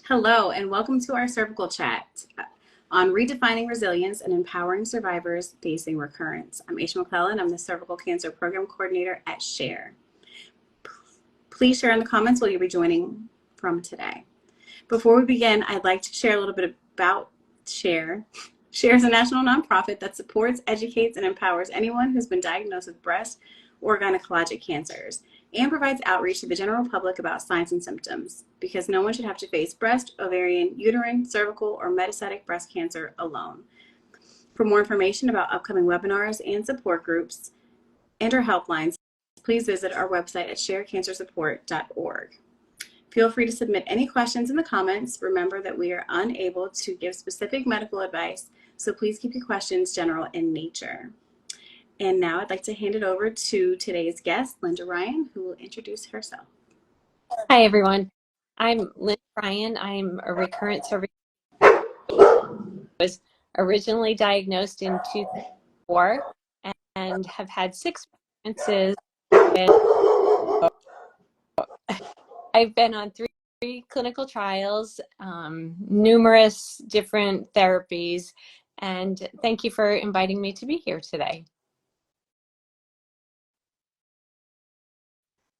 Hello, and welcome to our cervical chat on redefining resilience and empowering survivors facing recurrence. I'm Aisha McClellan. I'm the cervical cancer program coordinator at SHARE. Please share in the comments where you'll be joining from today. Before we begin, I'd like to share a little bit about SHARE. SHARE is a national nonprofit that supports, educates, and empowers anyone who's been diagnosed with breast or gynecologic cancers, and provides outreach to the general public about signs and symptoms, because no one should have to face breast, ovarian, uterine, cervical, or metastatic breast cancer alone. For more information about upcoming webinars and support groups and our helplines, please visit our website at sharecancersupport.org. Feel free to submit any questions in the comments. Remember that we are unable to give specific medical advice, so please keep your questions general in nature. And now I'd like to hand it over to today's guest, Linda Ryan, who will introduce herself. Hi, everyone. I'm Linda Ryan. I'm a recurrent cervical. Was originally diagnosed in 2004 and have had 6 recurrences. I've been on three clinical trials, numerous different therapies, and thank you for inviting me to be here today.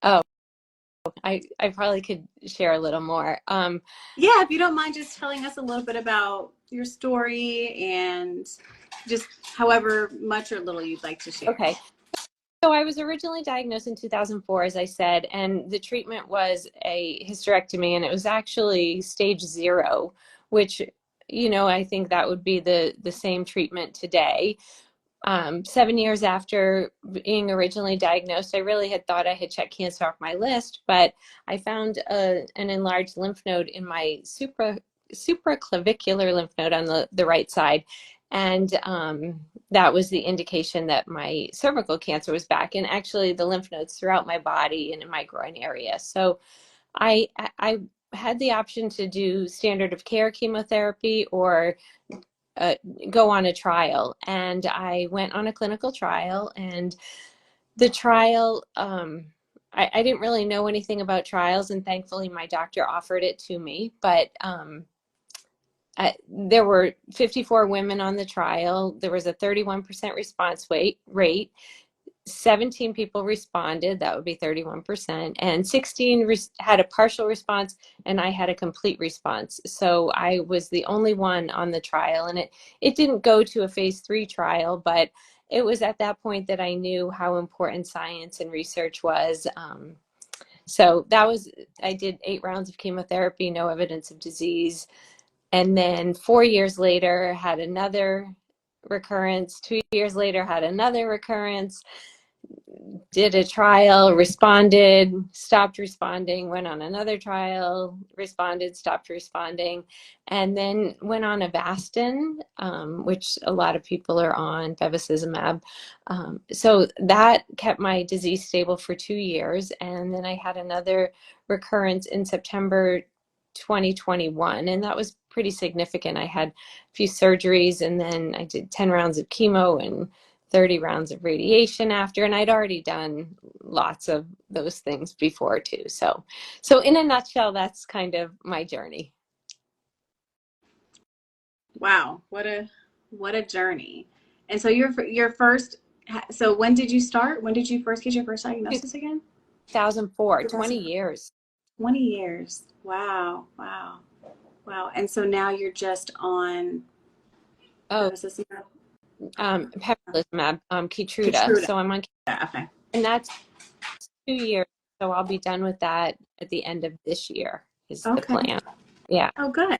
Oh, I probably could share a little more. Yeah, if you don't mind just telling us a little bit about your story and just however much or little you'd like to share. Okay. So I was originally diagnosed in 2004, as I said, and the treatment was a hysterectomy, and it was actually stage 0, which, you know, I think that would be the same treatment today. 7 years after being originally diagnosed, I really had thought I had checked cancer off my list, but I found an enlarged lymph node in my supraclavicular lymph node on the right side. And that was the indication that my cervical cancer was back, and actually the lymph nodes throughout my body and in my groin area. So I had the option to do standard of care chemotherapy or go on a trial, and I went on a clinical trial. And the trial, I didn't really know anything about trials, and thankfully my doctor offered it to me, but there were 54 women on the trial. There was a 31% response rate. 17 people responded, that would be 31%, and 16 had a partial response, and I had a complete response. So I was the only one on the trial, and it didn't go to a phase 3 trial, but it was at that point that I knew how important science and research was. So that was, I did 8 rounds of chemotherapy, no evidence of disease. And then 4 years later, had another recurrence. 2 years later, had another recurrence. Did a trial, responded, stopped responding, went on another trial, responded, stopped responding, and then went on Avastin, which a lot of people are on, bevacizumab. So that kept my disease stable for 2 years. And then I had another recurrence in September 2021, and that was pretty significant. I had a few surgeries, and then I did 10 rounds of chemo and 30 rounds of radiation after, and I'd already done lots of those things before too. So in a nutshell, that's kind of my journey. Wow, what a journey. And so your first, so when did you start? When did you first get your first diagnosis again? 2004, 20 years. 20 years. Wow. And so now you're just on bevacizumab? Pembrolizumab, Keytruda. So I'm on, okay. And that's 2 years. So I'll be done with that at the end of this year is the plan. Yeah. Oh, good.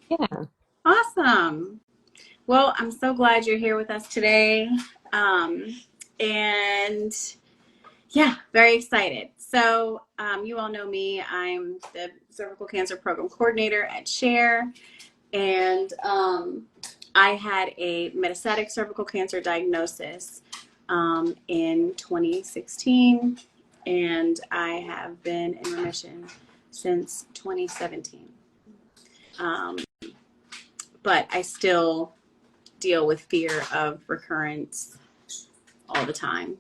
Yeah. Awesome. Well, I'm so glad you're here with us today. And yeah, very excited. So you all know me. I'm the cervical cancer program coordinator at SHARE. And I had a metastatic cervical cancer diagnosis in 2016, and I have been in remission since 2017. But I still deal with fear of recurrence all the time.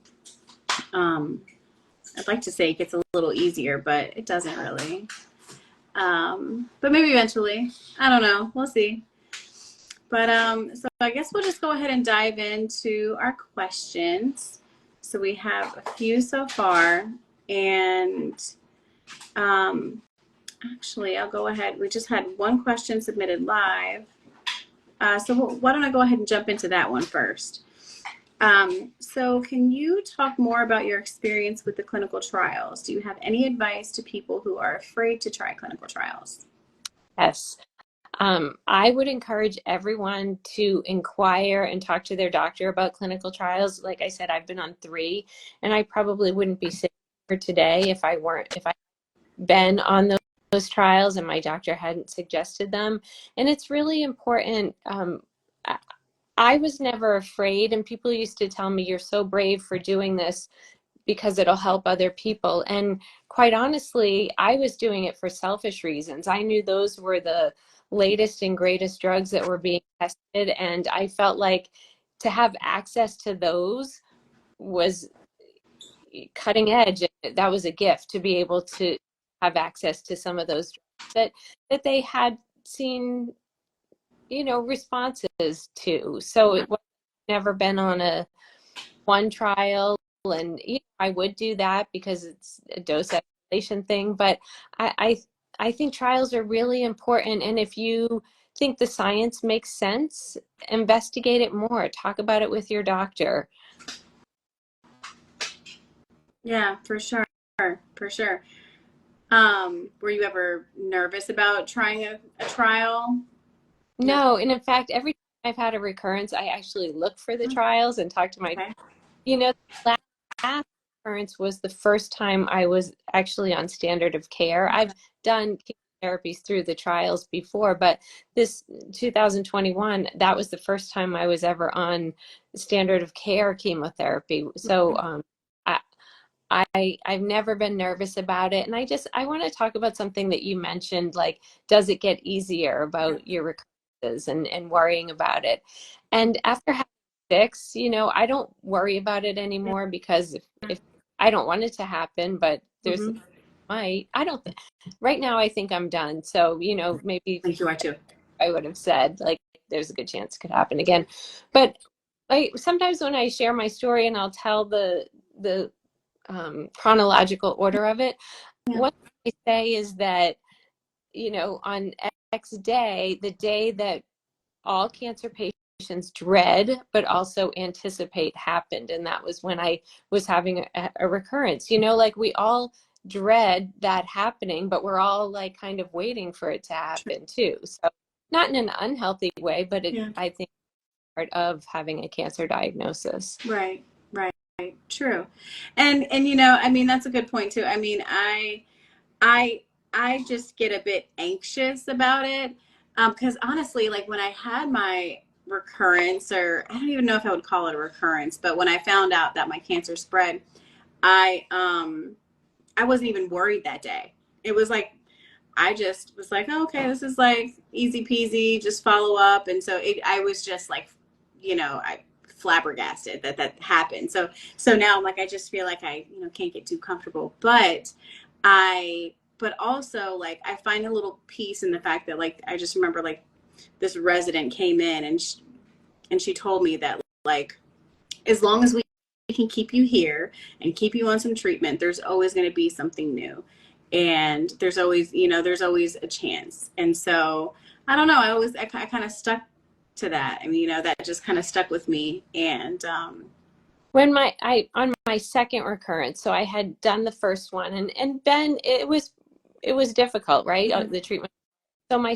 I'd like to say it gets a little easier, but it doesn't really. But maybe eventually. I don't know. We'll see. But so I guess we'll just go ahead and dive into our questions. So we have a few so far, and um, actually, I'll go ahead. We just had one question submitted live. So why don't I go ahead and jump into that one first? So can you talk more about your experience with the clinical trials? Do you have any advice to people who are afraid to try clinical trials? Yes. I would encourage everyone to inquire and talk to their doctor about clinical trials. Like I said, I've been on 3, and I probably wouldn't be sitting here today if I been on those trials and my doctor hadn't suggested them. And it's really important. I was never afraid, and people used to tell me, "You're so brave for doing this because it'll help other people." And quite honestly, I was doing it for selfish reasons. I knew those were the latest and greatest drugs that were being tested, and I felt like to have access to those was cutting edge. That was a gift, to be able to have access to some of those that they had seen, responses to. So it was never been on a one trial, and I would do that because it's a dose escalation thing. But I think trials are really important, and if you think the science makes sense, investigate it more. Talk about it with your doctor. Yeah, for sure. For sure. Were you ever nervous about trying a trial? No. No, and in fact, every time I've had a recurrence, I actually look for the trials and talk to my, Okay. you know, last recurrence was the first time I was actually on standard of care. I've done chemotherapies through the trials before, but this 2021, that was the first time I was ever on standard of care chemotherapy. So I've never been nervous about it. And I want to talk about something that you mentioned, like, does it get easier about your recurrences and worrying about it? And after having 6, I don't worry about it anymore, because if I don't want it to happen, but there's Mm-hmm. I don't right now I think I'm done. So, maybe I think you are too. I would have said, like, there's a good chance it could happen again. But sometimes when I share my story and I'll tell the chronological order of it, Yeah. what I say is that, on X day, the day that all cancer patients dread but also anticipate happened, and that was when I was having a recurrence. Like, we all dread that happening, but we're all like kind of waiting for it to Sure. happen too. So not in an unhealthy way, but Yeah. I think part of having a cancer diagnosis. Right. Right. True. And I mean that's a good point too. I mean, I I just get a bit anxious about it. Because honestly, like when I had my recurrence, or I don't even know if I would call it a recurrence, but when I found out that my cancer spread, I um I wasn't even worried that day. It was like I just was like, oh, okay, this is like easy peasy, just follow up. And so I was just like, I flabbergasted that that happened. So now I'm like, I just feel like I, can't get too comfortable. But also like, I find a little peace in the fact that like, I just remember like this resident came in and she told me that like, as long as we can keep you here and keep you on some treatment, there's always going to be something new. And there's always a chance. And so I don't know. I kind of stuck to that. I mean, that just kind of stuck with me. And When on my second recurrence, so I had done the first one, and Ben, it was difficult, right? yeah, The treatment. So my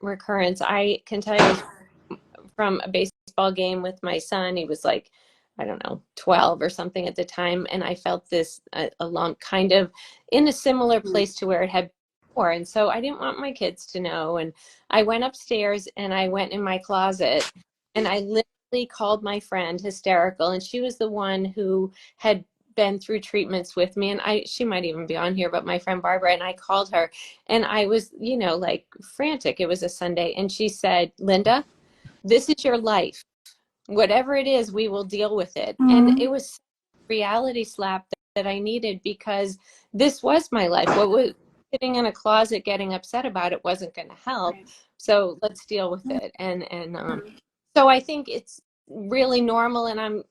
recurrence, I can tell you, was from a baseball game with my son. He was like, I don't know, 12 or something at the time, and I felt this a lump, kind of in a similar place to where it had been before. And so I didn't want my kids to know. And I went upstairs and I went in my closet, and I literally called my friend, hysterical, and she was the one who had been through treatments with me, and she might even be on here, but my friend Barbara, and I called her, and I was, like, frantic. It was a Sunday, and she said, "Linda, this is your life. Whatever it is, we will deal with it." And mm-hmm. it was a reality slap that I needed, because this was my life. What was sitting in a closet getting upset about it wasn't going to help. Right. So let's deal with it. And Mhm. so I think it's really normal. And I'm,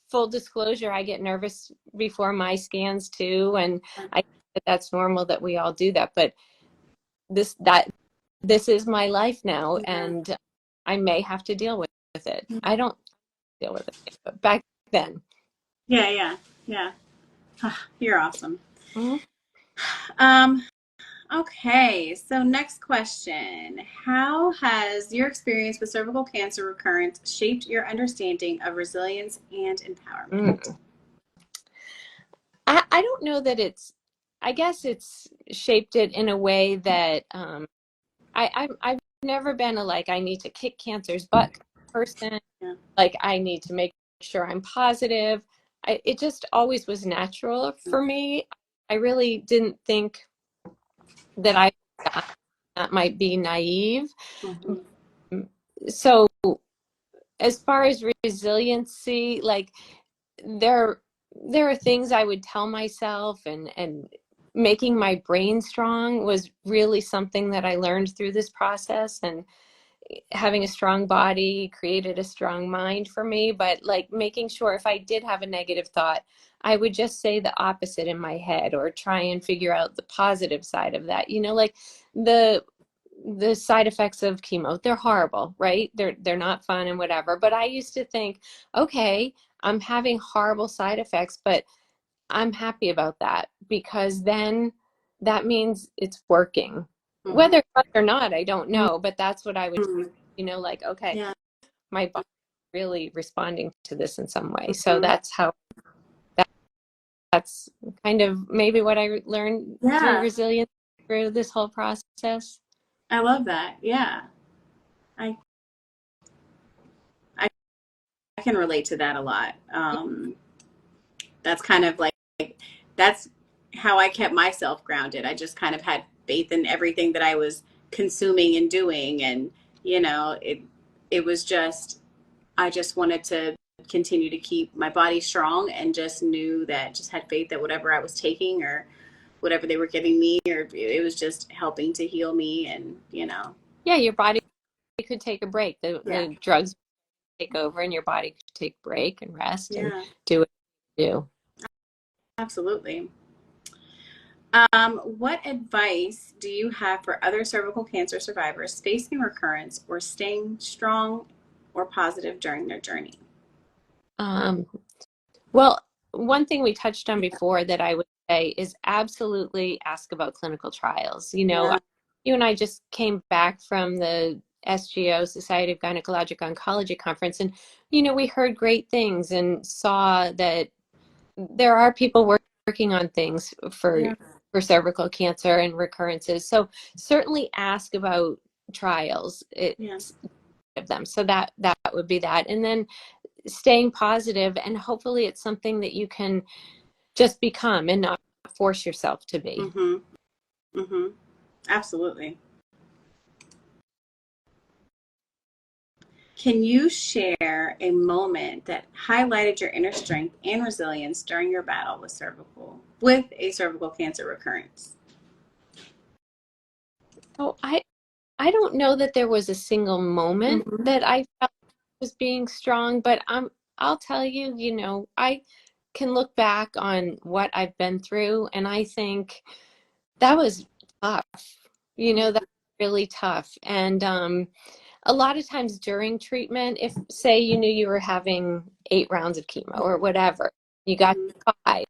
full disclosure, I get nervous before my scans too. And I think that that's normal that we all do that. But this is my life now, Yeah. and I may have to deal with it. Yeah. I don't deal with it, but back then. Yeah. Yeah. Yeah. You're awesome. Mhm. Um, okay, so next question. How has your experience with cervical cancer recurrence shaped your understanding of resilience and empowerment? Mm. I don't know that I guess it's shaped it in a way that I've never been a like, I need to kick cancer's butt person. Yeah. Like, I need to make sure I'm positive. It just always was natural for me. I really didn't think that that might be naive. Mhm. So as far as resiliency, like, there there are things I would tell myself, and making my brain strong was really something that I learned through this process. And having a strong body created a strong mind for me. But like, making sure if I did have a negative thought, I would just say the opposite in my head, or try and figure out the positive side of that. Like, the side effects of chemo, they're horrible, right? They're not fun and whatever. But I used to think, okay, I'm having horrible side effects, but I'm happy about that, because then that means it's working. Mhm. Whether it's fun or not, I don't know, but that's what I would, Mhm. like, okay, Yeah. my body's really responding to this in some way. So Mhm. that's kind of maybe what I learned through Yeah. resilience, through this whole process. I love that. Yeah. I I, I can relate to that a lot. That's kind of like that's how I kept myself grounded. I just kind of had faith in everything that I was consuming and doing, and it was just I just wanted to continue to keep my body strong, and just knew that, just had faith that whatever I was taking, or whatever they were giving me, or it was just helping to heal me, and. Yeah, your body could take a break. Yeah. The drugs take over, and your body could take a break and rest and Yeah, do what you do. absolutely. What advice do you have for other cervical cancer survivors facing recurrence or staying strong or positive during their journey? Um, well, one thing we touched on before that I would say is absolutely ask about clinical trials. Yeah, You and I just came back from the SGO, Society of Gynecologic Oncology conference, and we heard great things and saw that there are people working on things yeah, for cervical cancer and recurrences. So certainly ask about trials. yeah. It's of them. So that would be that. And then staying positive, and hopefully it's something that you can just become and not force yourself to be. Mm-hmm. Mm-hmm. Absolutely. Can you share a moment that highlighted your inner strength and resilience during your battle with a cervical cancer recurrence? So I don't know that there was a single moment Mm-hmm. that I felt was being strong, but I'll tell you, I can look back on what I've been through, and I think that was tough. That was really tough. And a lot of times during treatment, if say you knew you were having 8 rounds of chemo or whatever, you got Mm-hmm. 5,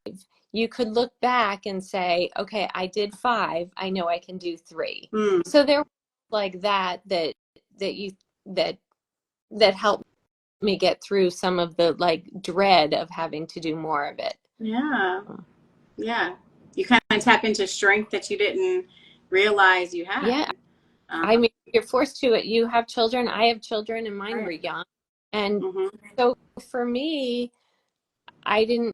you could look back and say, okay, I did 5, I know I can do 3. Mm. So there was like that you that that helped me get through some of the like dread of having to do more of it. Yeah. Yeah. You kind of tap into strength that you didn't realize you had. Yeah, Um, I mean, you're forced to it. You have children, I have children, and mine were right. young. And Mm-hmm. so for me, I didn't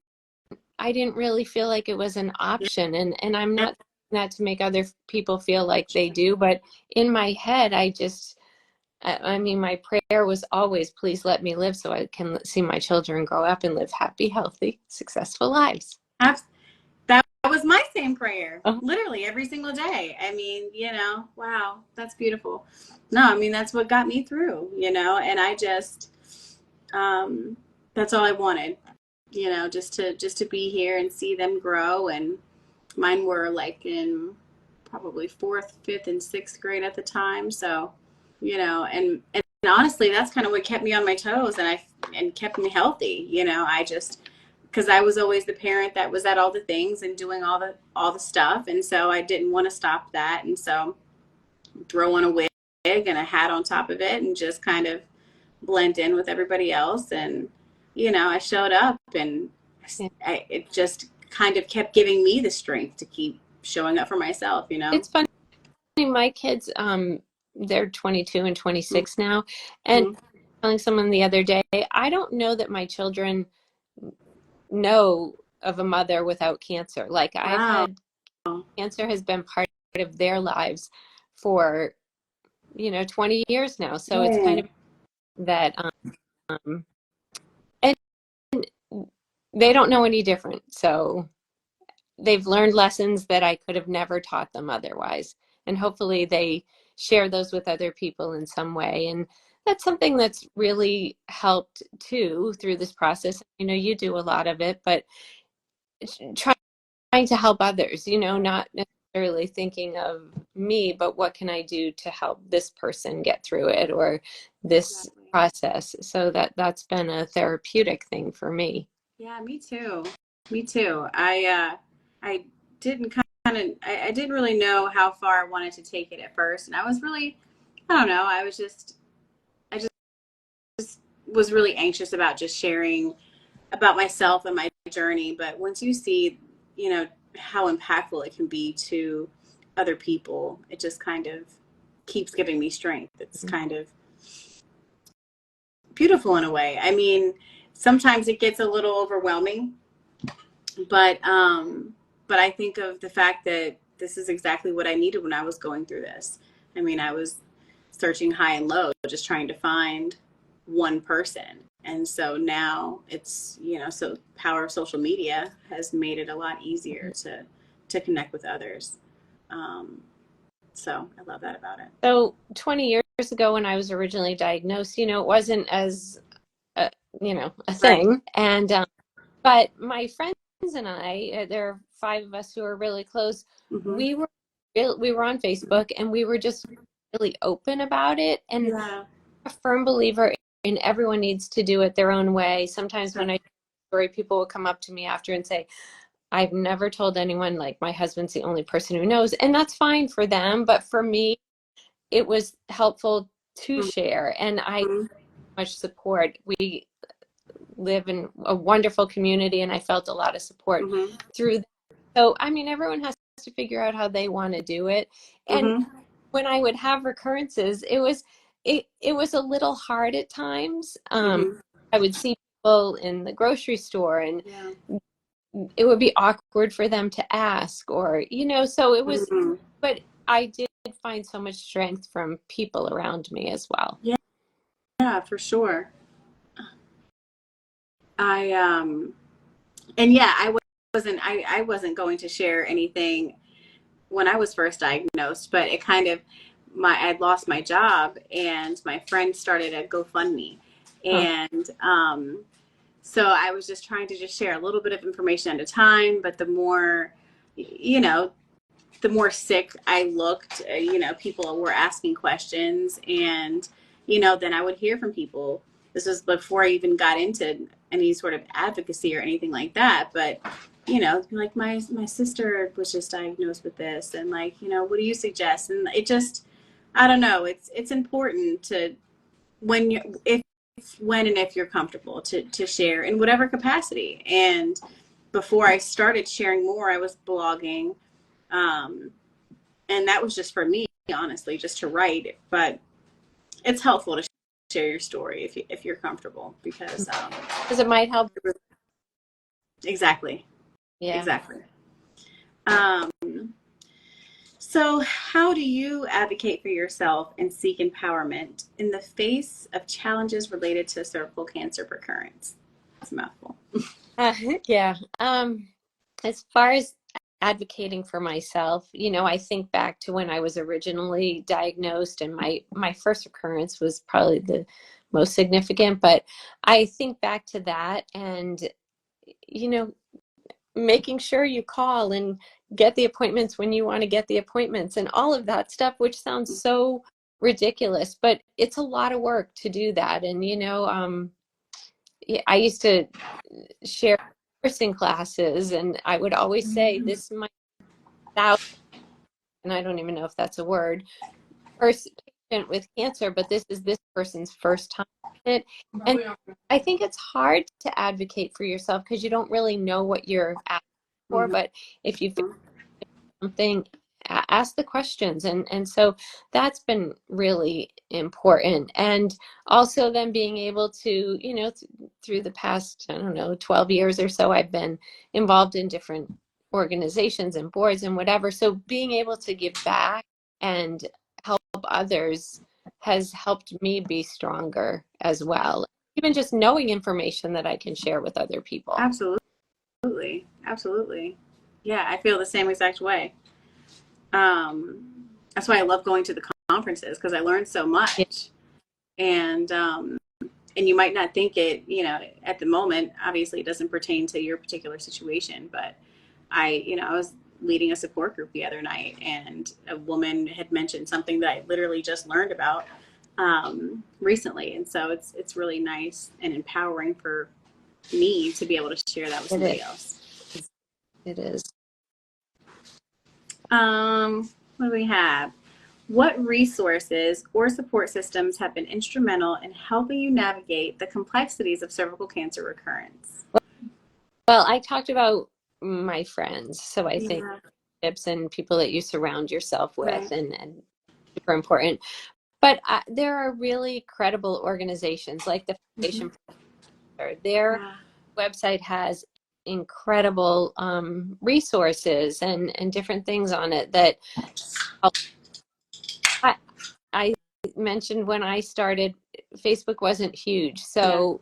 I didn't really feel like it was an Yeah. option. And I'm not saying that to make other people feel like they do, but in my head, I mean, my prayer was always, please let me live so I can see my children grow up and live happy, healthy, successful lives. That was my same prayer, Oh, literally every single day. I mean, wow, that's beautiful. No, I mean, that's what got me through, and I just, um, that's all I wanted, just to be here and see them grow. And mine were like in probably fourth, fifth, and sixth grade at the time. So, and honestly, that's kind of what kept me on my toes and kept me healthy. I just because I was always the parent that was at all the things and doing all the stuff, and so I didn't want to stop that, and so throw on a wig and a hat on top of it and just kind of blend in with everybody else. And I showed up, and yeah. it just kind of kept giving me the strength to keep showing up for myself. It's funny. My kids, they're 22 and 26 now, and Mm-hmm. telling someone the other day, I don't know that my children know of a mother without cancer. Like Wow. cancer has been part of their lives for 20 years now. So it's kind Yeah. of that, um, and they don't know any different. So they've learned lessons that I could have never taught them otherwise. And hopefully they share those with other people in some way. And that's something that's really helped too through this process. You do a lot of it, but trying to help others, not necessarily thinking of me, but what can I do to help this person get through it or this Exactly. process. So that's been a therapeutic thing for me. Yeah, me too. Me too. I didn't I didn't really know how far I wanted to take it at first, and I was really, I don't know, I just was really anxious about just sharing about myself and my journey. But once you see, how impactful it can be to other people, it just kind of keeps giving me strength. It's kind of beautiful in a way. I mean, sometimes it gets a little overwhelming, but I think of the fact that this is exactly what I needed when I was going through this. I mean, I was searching high and low, just trying to find one person. And so now it's, so power of social media has made it a lot easier to connect with others. Um, so I love that about it. So 20 years ago when I was originally diagnosed, it wasn't as, uh, a Right. thing. And, but my friends and I, there are five of us who are really close. Mm-hmm. We were on Facebook and we were just really open about it. And Yeah. I'm a firm believer in everyone needs to do it their own way. Sometimes when Right. I story, people will come up to me after and say, I've never told anyone, like my husband's the only person who knows. And that's fine for them. But for me, it was helpful to share. And I Mm-hmm. much support. We live in a wonderful community and I felt a lot of support Mm-hmm. through that. So, I mean, everyone has to figure out how they want to do it. And Mm-hmm. when I would have recurrences, it was a little hard at times. Mm-hmm. I would see people in the grocery store and Yeah. it would be awkward for them to ask or, so it was, Mm-hmm. but I did find so much strength from people around me as well. Yeah. Yeah, for sure. I and yeah, I wasn't going to share anything when I was first diagnosed, but it kind of I'd lost my job and my friend started a GoFundMe. Huh. And so I was just trying to just share a little bit of information at a time, but you know, the more sick I looked, people were asking questions, and then I would hear from people. This was before I even got into any sort of advocacy or anything like that. But like my sister was just diagnosed with this, and like what do you suggest? And it just, I don't know. It's important to when you if when and if you're comfortable to share in whatever capacity. And before I started sharing more, I was blogging. Um, and that was just for me, honestly, just to write. But it's helpful to share your story if you're comfortable, because Because it might help. exactly, Yeah. exactly. Um, so how do you advocate for yourself and seek empowerment in the face of challenges related to cervical cancer recurrence? It's a mouthful. Uh, yeah. As far as advocating for myself. You know, I think back to when I was originally diagnosed, and my first recurrence was probably the most significant, but I think back to that, and you know, making sure you call and get the appointments when you want to get the appointments and all of that stuff, which sounds so ridiculous, but it's a lot of work to do that. And you know, I used to share nursing classes, and I would always say, this might thousand, and I don't even know if that's a word, first patient with cancer, but this is this person's first time with it. And I think it's hard to advocate for yourself because you don't really know what you're asking for. Mhm. But if you feel something, ask the questions. And so that's been really important. And also then being able to, you know, through the past, I don't know, 12 years or so, I've been involved in different organizations and boards and whatever. So being able to give back and help others has helped me be stronger as well. Even just knowing information that I can share with other people. Absolutely. Absolutely. Yeah, I feel the same exact way. That's why I love going to the conferences, because I learned so Yeah, much. And you might not think it, you know, at the moment, obviously it doesn't pertain to your particular situation, but I was leading a support group the other night, and a woman had mentioned something that I literally just learned about recently. And so it's really nice and empowering for me to be able to share that with it somebody is. else. It is. What do we have? What resources or support systems have been instrumental in helping you navigate the complexities of cervical cancer recurrence? Well, I talked about my friends, so I think Yeah, tips and people that you surround yourself with, right. and super important. But there are really credible organizations like the Mm-hmm. Foundation for Cancer. Their Yeah. website has incredible resources and different things on it that help. I, I mentioned when I started, Facebook wasn't huge, Yeah. so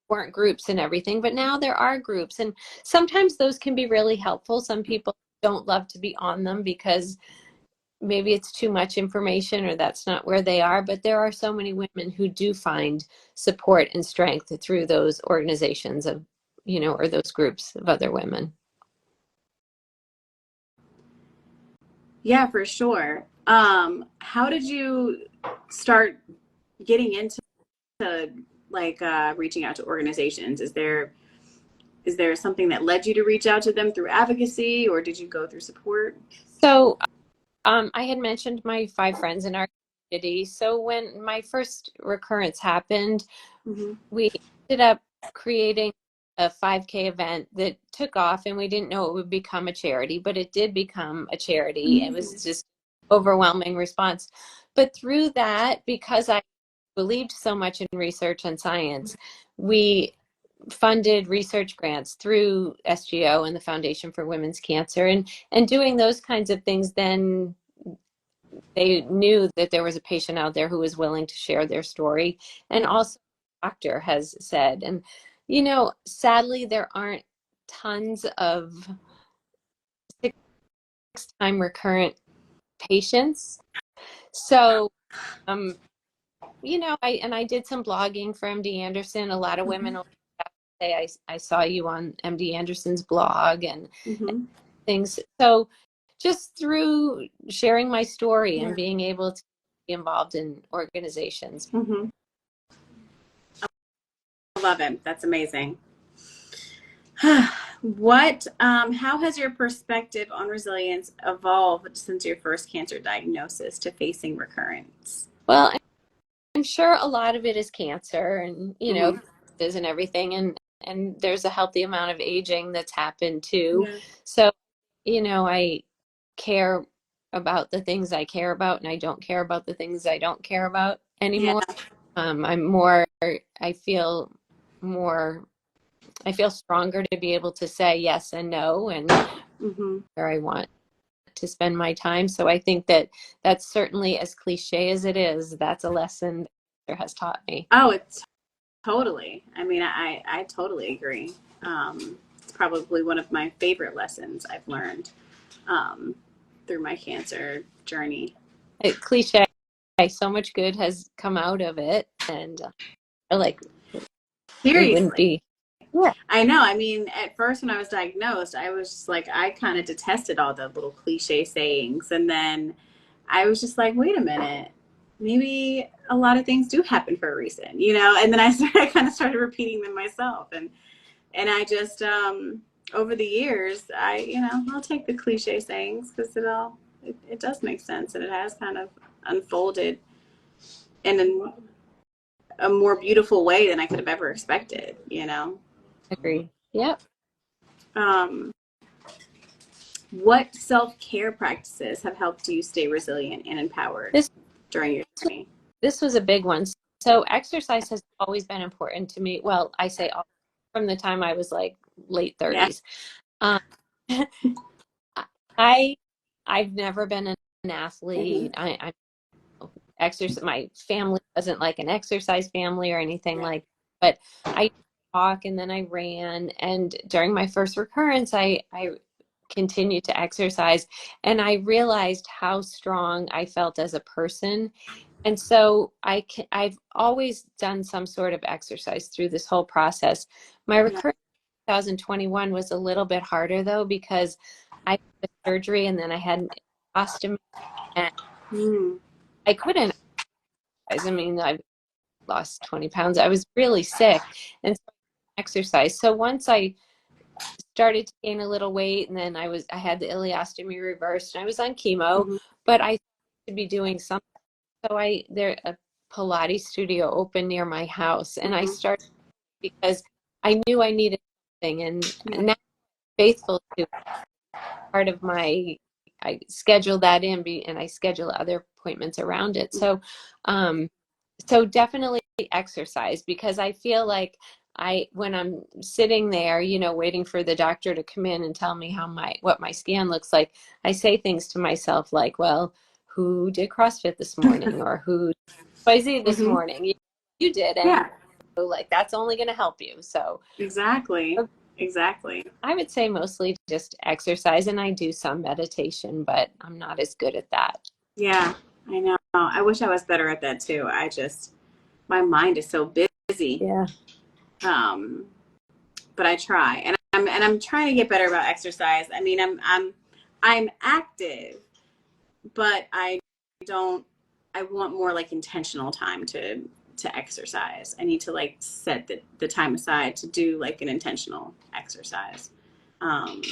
weren't groups and everything, but now there are groups, and sometimes those can be really helpful. Some people don't love to be on them because maybe it's too much information or that's not where they are, but there are so many women who do find support and strength through those organizations of, you know, or those groups of other women. Yeah, for sure. How did you start getting into reaching out to organizations? Is there something that led you to reach out to them through advocacy, or did you go through support? So I had mentioned my 5 friends in our community. So when my first recurrence happened, Mm-hmm. we ended up creating a 5K event that took off, and we didn't know it would become a charity, but it did become a charity. It Amazing. was just overwhelming response. But through that, because I believed so much in research and science, we funded research grants through SGO and the Foundation for Women's Cancer, and doing those kinds of things. Then they knew that there was a patient out there who was willing to share their story, and Yeah. also the doctor has said. And you know, sadly there aren't tons of 6-time recurrent patients. So you know, I did some blogging for MD Anderson. A lot of women Mm-hmm. will say, I saw you on MD Anderson's blog and Mm-hmm. things. So just through sharing my story and Yeah. being able to be involved in organizations. Mm-hmm. I love it. That's amazing. How has your perspective on resilience evolved since your first cancer diagnosis to facing recurrence? Well, I'm sure a lot of it is cancer and, you know, Mm-hmm. and everything. And there's a healthy amount of aging that's happened too. Yeah. So, you know, I care about the things I care about, and I don't care about the things I don't care about Yeah. anymore. I'm more, I feel more, I feel stronger to be able to say yes and no, and Mm-hmm. where I want to spend my time. So I think that that's certainly, as cliche as it is, that's a lesson that has taught me. Oh, it's totally. I mean, I totally agree. It's probably one of my favorite lessons I've learned. through my cancer journey. Cliche, so much good has come out of it, and like we wouldn't Seriously. be. Yeah, I know. I mean, at first when I was diagnosed, I was just like, I kind of detested all the little cliche sayings. And then I was just like, wait a minute, maybe a lot of things do happen for a reason, you know? And then I kind of started repeating them myself. And I just, over the years, I'll take the cliche sayings because it does make sense. And it has kind of unfolded in a more beautiful way than I could have ever expected, you know? agree. Yep. Um, What self-care practices have helped you stay resilient and empowered This during your journey? this was a big one. So exercise has always been important to me. Well, I say all, from the time I was like late Yeah. 30s. Um, I I've never been an Mm-hmm. athlete. I exercise. My family wasn't like an exercise family or anything Yeah. like. But I walk and then I ran. And during my first recurrence, I continued to exercise, and I realized how strong I felt as a person. And so I've always done some sort of exercise through this whole process. My Yeah. recurrence 2021 was a little bit harder though because I had a surgery and then I had an ostomy and Mm. I couldn't exercise. I mean, I've lost 20 pounds. I was really sick and so I exercise. So once I started to gain a little weight and then I had the ileostomy reversed and I was on chemo, Mm-hmm. but I to be doing something. So a Pilates studio opened near my house and I Mm-hmm. started because I knew I needed something Yeah. and now I'm faithful to part of I schedule that in and I schedule other appointments around it. Um, so definitely exercise because I feel like when I'm sitting there, waiting for the doctor to come in and tell me what my scan looks like, I say things to myself like, well, who did CrossFit this morning or who XYZ this Mm-hmm. morning? You did. And Yeah. so, like, that's only going to help you. So Exactly. Exactly. I would say mostly just exercise, and I do some meditation, but I'm not as good at that. Yeah. I know. I wish I was better at that too. My mind is so busy. Yeah. Um, but I try, and I'm trying to get better about exercise. I mean, I'm active, but don't I want more like intentional time to exercise. I need to like set the time aside to do like an intentional exercise. Um,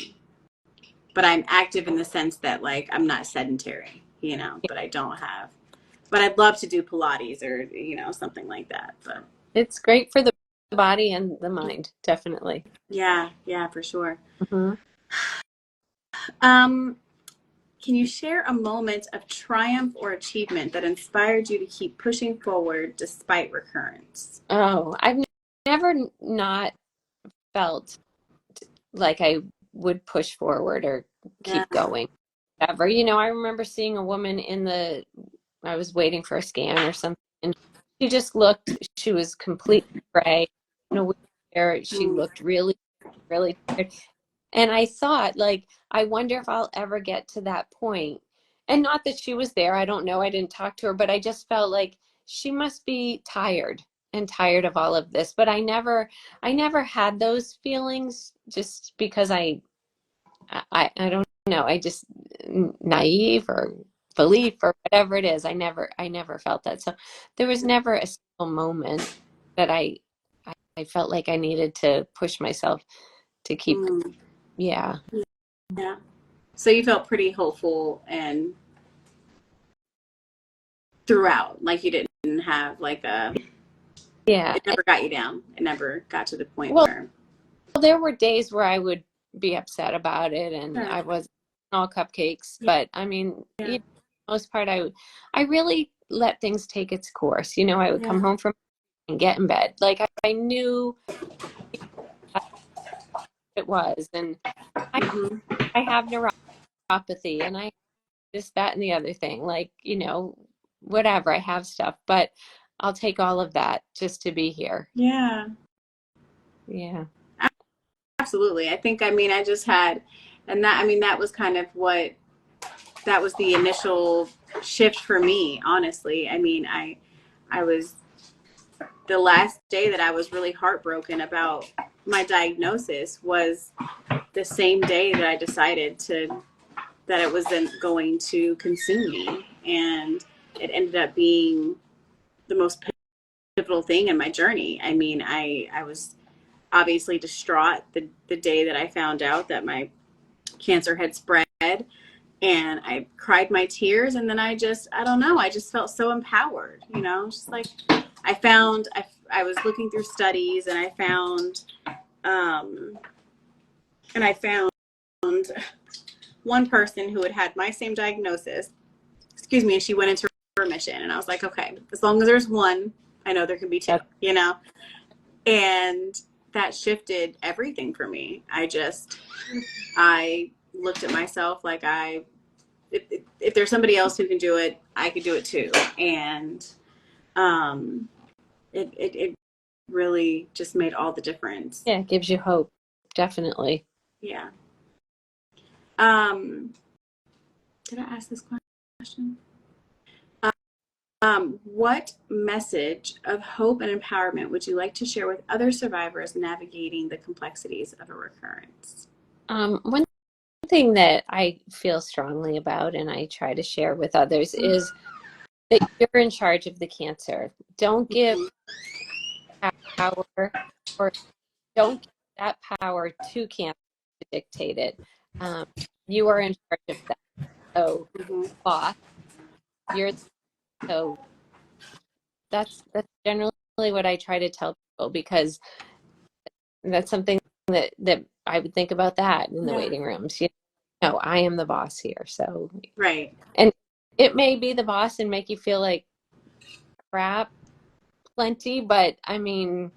but I'm active in the sense that like I'm not sedentary, but but I'd love to do Pilates or, something like that. But It's great for the body and the mind, definitely. yeah, yeah, for sure. Mhm. Um, can you share a moment of triumph or achievement that inspired you to keep pushing forward despite recurrence? Oh, I've never not felt like I would push forward or Yeah. keep going ever. I remember seeing a woman I was waiting for a scan or something, and she was completely gray in a wheelchair. She Mm, looked really, really tired. And I thought, like, I wonder if I'll ever get to that point. And not that she was there. I don't know. I didn't talk to her, but I just felt like she must be tired and tired of all of this. But I never had those feelings just because I don't know. I just naive or belief or whatever it is. I never felt that. So there was never a single moment that I felt like I needed to push myself to keep, mm, yeah. yeah. So you felt pretty hopeful and throughout, like you didn't have like Yeah. it never got you down. It never got to the point Well, where, there were days where I would be upset about it and sure, I was all cupcakes, yeah, but I mean, yeah, for the most part, I really let things take its course. I would yeah. come home from and get in bed. Like I knew it was, and I, Hmm. I have neuropathy and I this, that, and the other thing, like, whatever, I have stuff, but I'll take all of that just to be here. Yeah, Yeah. absolutely. I think, I mean, I just had And that, I mean, that was kind of what, that was the initial shift for me, honestly. I mean, I was, the last day that I was really heartbroken about my diagnosis was the same day that I decided to, that it wasn't going to consume me. And it ended up being the most pivotal thing in my journey. I mean, I was obviously distraught the day that I found out that my cancer had spread, and I cried my tears, and then I don't know, I just felt so empowered, you know, just like I was looking through studies, and um, I found one person who had had my same diagnosis, excuse me, and she went into remission. And I was like, okay, as long as there's one, I know there can be two, Yep. you know? And that shifted everything for me. I looked at myself like if there's somebody else who can do it, I could do it too. And um, it really just made all the difference. Yeah, it gives you hope, definitely. Yeah. Did I ask this question? What message of hope and empowerment would you like to share with other survivors navigating the complexities of a recurrence? One thing that I feel strongly about and I try to share with others is that you're in charge of the cancer. Don't give power, or don't give that power to cancer to dictate it. You are in charge of that. So, boss, you're so that's generally what I try to tell people, because that's something that I would think about that in the Yeah. waiting rooms. You know, I am the boss here. So, Right. and it may be the boss and make you feel like crap plenty, but I mean,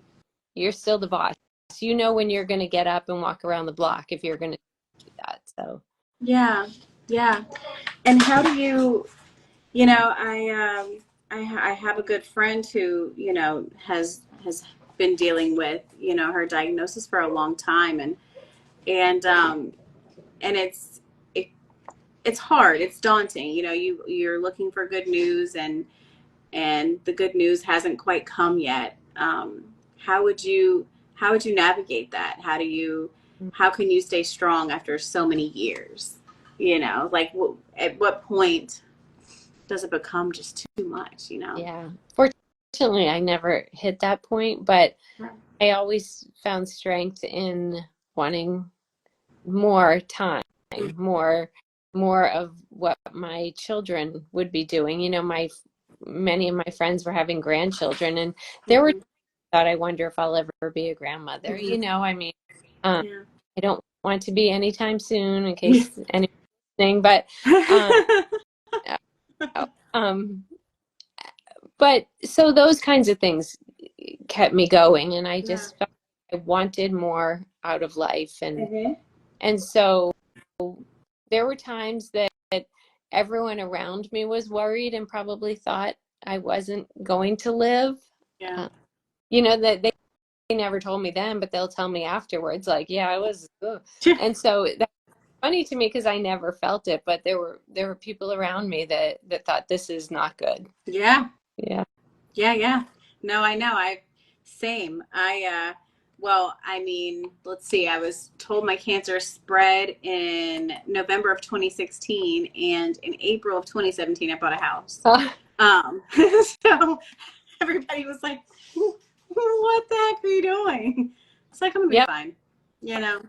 you're still the boss. You know when you're going to get up and walk around the block if you're going to do that. So, Yeah. Yeah. And how do you, you know, I have a good friend who, you know, has been dealing with, you know, her diagnosis for a long time, and and it, it's hard, it's daunting, you know, you're looking for good news, and the good news hasn't quite come yet. How would you navigate that? How can you stay strong after so many years? You know, like at what point does it become just too much? You know? yeah. Fortunately, I never hit that point, but I always found strength in wanting more time, more of what my children would be doing. You know, many of my friends were having grandchildren, and there were Mm-hmm. thought, I wonder if I'll ever be a grandmother. Mm-hmm. You know, I mean, um, Yeah. I don't want to be anytime soon, in case anything, but um, um, but so those kinds of things kept me going, and I Yeah. just felt I wanted more out of life, Mm-hmm. and so there were times that everyone around me was worried and probably thought I wasn't going to live. Yeah. Uh, you know, that they never told me then, but they'll tell me afterwards, like, yeah, I was, ugh. And so that's funny to me because I never felt it, but there were people around me that thought this is not good. Yeah. Yeah. Yeah, yeah. No, I know. Same. Well, I mean, let's see. I was told my cancer spread in November of 2016, and in April of 2017, I bought a house. Um, so everybody was like, "What the heck are you doing?" It's like, I'm gonna be Yep. fine. You know,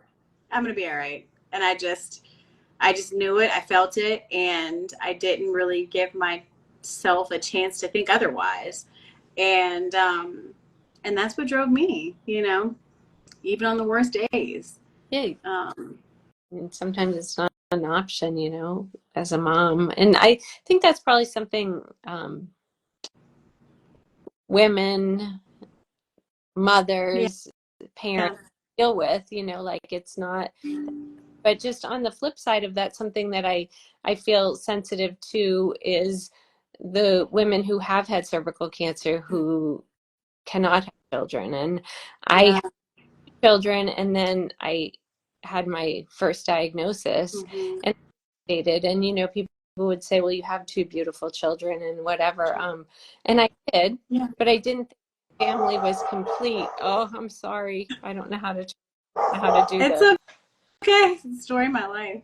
I'm gonna be all right. And I just knew it. I felt it, and I didn't really give myself a chance to think otherwise. And and that's what drove me. You know, even on the worst days. Yeah. Um, And sometimes it's not an option, you know, as a mom. And I think that's probably something women, yeah, mothers, parents deal with, you know, like it's not, but just on the flip side of that, something that I feel sensitive to is the women who have had cervical cancer who cannot have children. And I yeah, have children, and then I had my first diagnosis, Mm-hmm. and people would say, well, you have two beautiful children and whatever. And I did, Yeah. but I didn't think the family was complete. Oh, I'm sorry. I don't know how to do It's this. okay. It's the story of my life.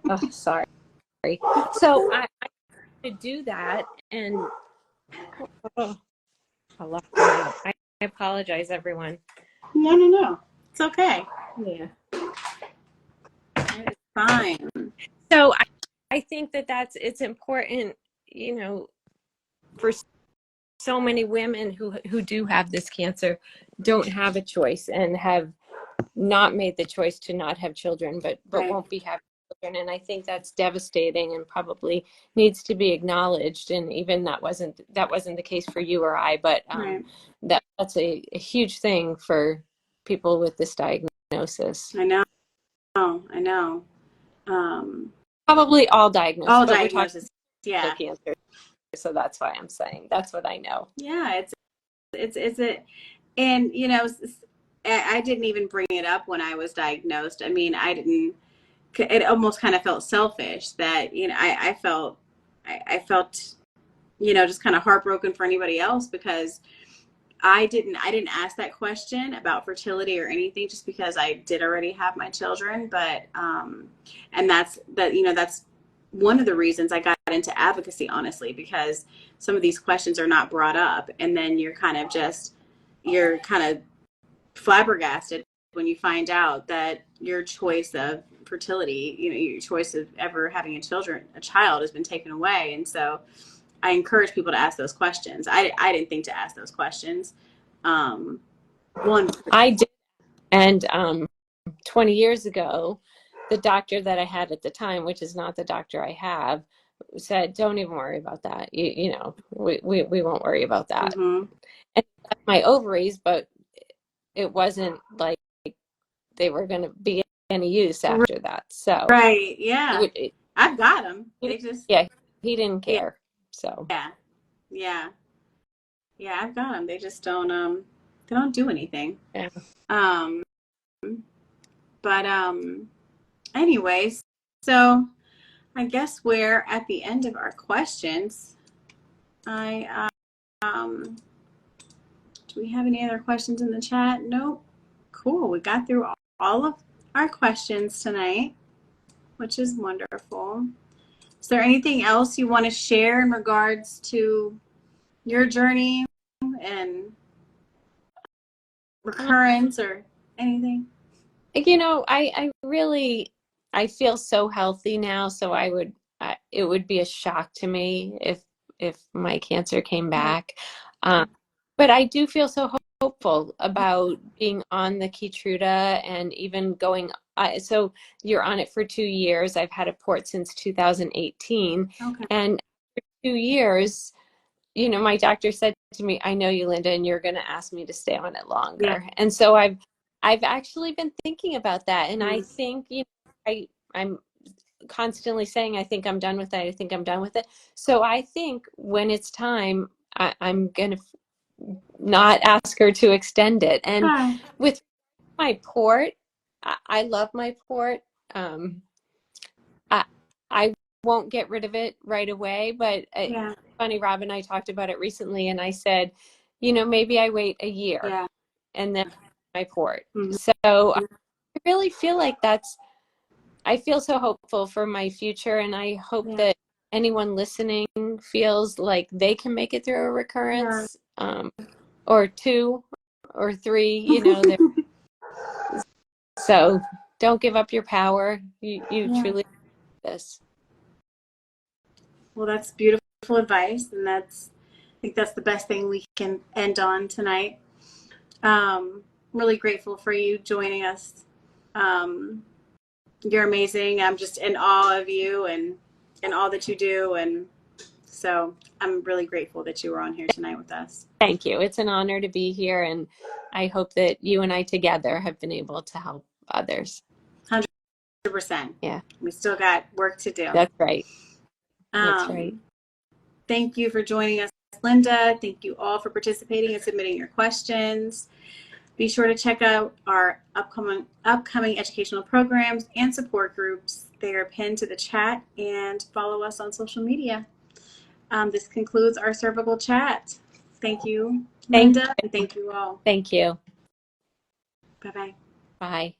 Oh, sorry. So I to do that, and oh, I apologize, everyone. No. It's okay. Yeah. It's fine. So I think it's important, for so many women who do have this cancer don't have a choice and have not made the choice to not have children, but Right. won't be having children. And I think that's devastating and probably needs to be acknowledged. And even that wasn't the case for you or I, but Right. that's a huge thing for people with this diagnosis. I know. Probably all diagnoses, All but we're talking diagnosis. Yeah. about cancer, so that's why I'm saying that's what I know. Yeah. It's a, and I didn't even bring it up when I was diagnosed. I mean, I didn't. It almost kind of felt selfish that I felt just kind of heartbroken for anybody else because I didn't ask that question about fertility or anything just because I did already have my children. But and that's one of the reasons I got into advocacy, honestly, because some of these questions are not brought up, and then you're kind of flabbergasted when you find out that your choice of fertility, your choice of ever having a child has been taken away. And so I encourage people to ask those questions. I didn't think to ask those questions. One, I did, and 20 years ago, the doctor that I had at the time, which is not the doctor I have, said, "Don't even worry about that. We won't worry about that." mm-hmm. And my ovaries, but it wasn't like they were going to be any use after that. So Right. Yeah. I've got them. They just, yeah, he didn't yeah, care. So yeah. I've got them. They just they don't do anything. yeah. Um, but anyways, so I guess we're at the end of our questions. I do we have any other questions in the chat? Nope. Cool. We got through all of our questions tonight, which is wonderful. Is there anything else you want to share in regards to your journey and recurrence or anything? I feel so healthy now. So it would be a shock to me if my cancer came Right. back. But I do feel so hopeful about being on the Keytruda and even going. So you're on it for 2 years. I've had a port since 2018, Okay. and 2 years, my doctor said to me, "I know you, Linda, and you're going to ask me to stay on it Yeah. longer." And so I've actually been thinking about that, and I Mm. think I'm constantly saying, "I think I'm done with it. I think I'm done with it." So I think when it's time, I'm going to not ask her to extend it. And Hi. with my port, I love my port. Um, I won't get rid of it right away, but Yeah. funny, Rob and I talked about it recently, and I said, maybe I wait a year Yeah. and then my port. Mm-hmm. So I really feel like I feel so hopeful for my future, and I hope Yeah. that anyone listening feels like they can make it through a Yeah. recurrence, or two or three, so don't give up your power. You Yeah. truly do this. Well, that's beautiful advice, and I think that's the best thing we can end on tonight. Really grateful for you joining us. Um, you're amazing. I'm just in awe of you and all that you do, and so I'm really grateful that you were on here tonight with us. Thank you. It's an honor to be here, and I hope that you and I together have been able to help others. 100%. Yeah, We still got work to do. that's right. That's right. Um, thank you for joining us, Linda. Thank you all for participating and submitting your questions. Be sure to check out our upcoming educational programs and support groups. They are pinned to the chat, and follow us on social media. This concludes our cervical chat. Thank you, Thank Linda, you. and thank you all. Thank you. Bye-bye. Bye.